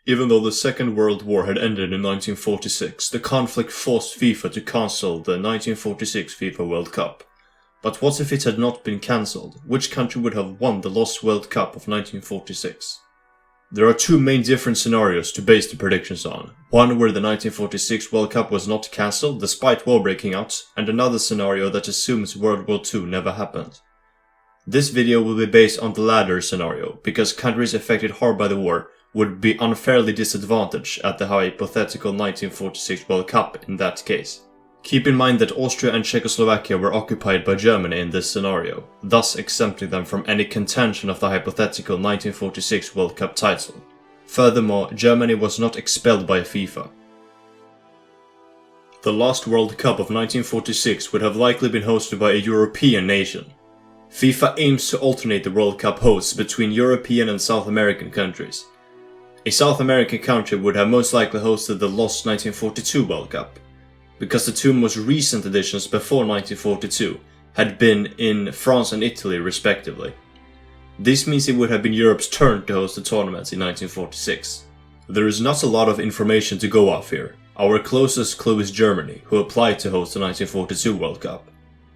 Even though the Second World War had ended in 1946, the conflict forced FIFA to cancel the 1946 FIFA World Cup. But what if it had not been cancelled? Which country would have won the lost World Cup of 1946? There are two main different scenarios to base the predictions on. One where the 1946 World Cup was not cancelled despite war breaking out, and another scenario that assumes World War II never happened. This video will be based on the latter scenario, because countries affected hard by the war would be unfairly disadvantaged at the hypothetical 1946 World Cup in that case. Keep in mind that Austria and Czechoslovakia were occupied by Germany in this scenario, thus exempting them from any contention of the hypothetical 1946 World Cup title. Furthermore, Germany was not expelled by FIFA. The last World Cup of 1946 would have likely been hosted by a European nation. FIFA aims to alternate the World Cup hosts between European and South American countries. A South American country would have most likely hosted the lost 1942 World Cup, because the two most recent editions before 1942 had been in France and Italy respectively. This means it would have been Europe's turn to host the tournament in 1946. There is not a lot of information to go off here. Our closest clue is Germany, who applied to host the 1942 World Cup,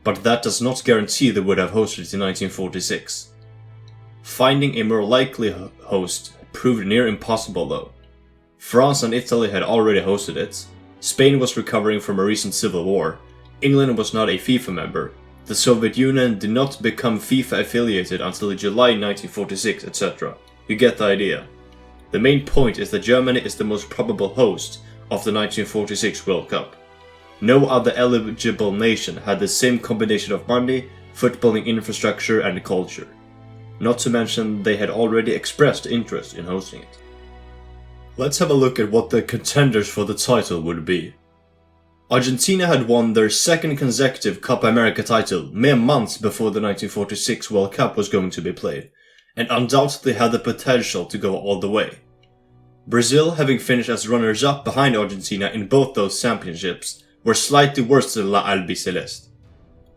but that does not guarantee they would have hosted it in 1946. Finding a more likely host proved near impossible though. France and Italy had already hosted it, Spain was recovering from a recent civil war, England was not a FIFA member, the Soviet Union did not become FIFA affiliated until July 1946, etc. You get the idea. The main point is that Germany is the most probable host of the 1946 World Cup. No other eligible nation had the same combination of money, footballing infrastructure and culture. Not to mention they had already expressed interest in hosting it. Let's have a look at what the contenders for the title would be. Argentina had won their second consecutive Copa America title mere months before the 1946 World Cup was going to be played, and undoubtedly had the potential to go all the way. Brazil, having finished as runners-up behind Argentina in both those championships, were slightly worse than La Albiceleste.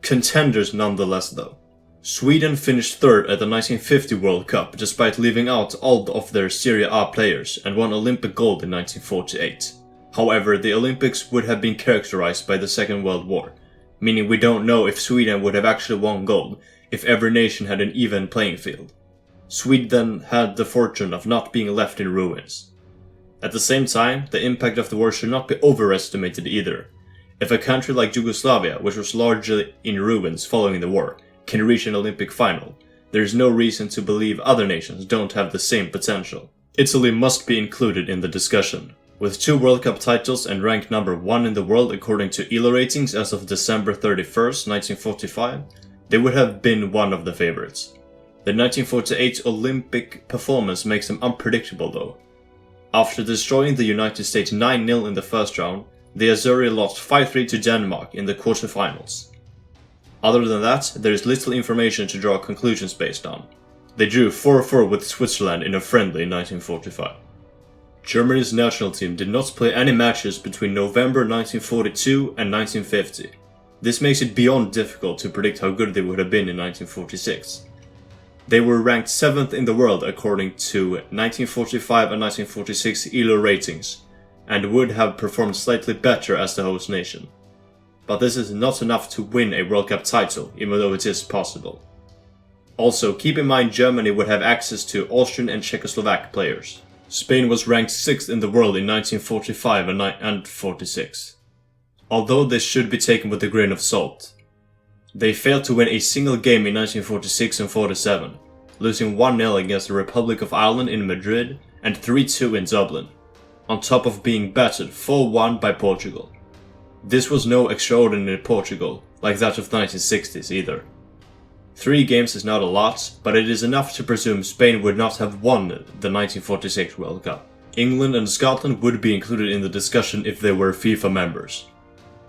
Contenders nonetheless though. Sweden finished third at the 1950 World Cup despite leaving out all of their Serie A players and won Olympic gold in 1948. However, the Olympics would have been characterized by the Second World War, meaning we don't know if Sweden would have actually won gold if every nation had an even playing field. Sweden had the fortune of not being left in ruins. At the same time, the impact of the war should not be overestimated either. If a country like Yugoslavia, which was largely in ruins following the war, can reach an Olympic final, there is no reason to believe other nations don't have the same potential. Italy must be included in the discussion. With 2 World Cup titles and ranked number 1 in the world according to ELO ratings as of December 31st, 1945, they would have been one of the favorites. The 1948 Olympic performance makes them unpredictable though. After destroying the United States 9-0 in the first round, the Azzurri lost 5-3 to Denmark in the quarterfinals. Other than that, there is little information to draw conclusions based on. They drew 4-4 with Switzerland in a friendly in 1945. Germany's national team did not play any matches between November 1942 and 1950. This makes it beyond difficult to predict how good they would have been in 1946. They were ranked 7th in the world according to 1945 and 1946 ELO ratings, and would have performed slightly better as the host nation. But this is not enough to win a World Cup title, even though it is possible. Also, keep in mind Germany would have access to Austrian and Czechoslovak players. Spain was ranked 6th in the world in 1945 and 46. Although this should be taken with a grain of salt. They failed to win a single game in 1946 and 47, losing 1-0 against the Republic of Ireland in Madrid and 3-2 in Dublin, on top of being battered 4-1 by Portugal. This was no extraordinary Portugal, like that of the 1960s either. 3 games is not a lot, but it is enough to presume Spain would not have won the 1946 World Cup. England and Scotland would be included in the discussion if they were FIFA members.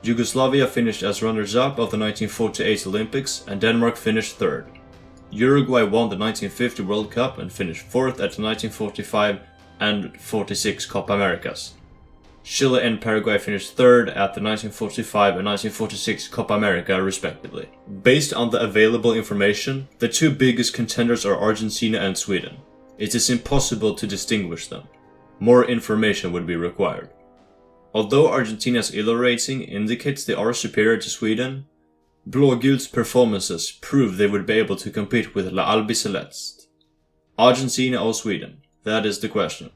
Yugoslavia finished as runners-up of the 1948 Olympics and Denmark finished 3rd. Uruguay won the 1950 World Cup and finished 4th at the 1945 and 46 Copa Americas. Chile and Paraguay finished 3rd at the 1945 and 1946 Copa America respectively. Based on the available information, the 2 biggest contenders are Argentina and Sweden. It is impossible to distinguish them. more information would be required. Although Argentina's ELO rating indicates they are superior to Sweden, Blågul's performances prove they would be able to compete with La Albiceleste. Argentina or Sweden? That is the question.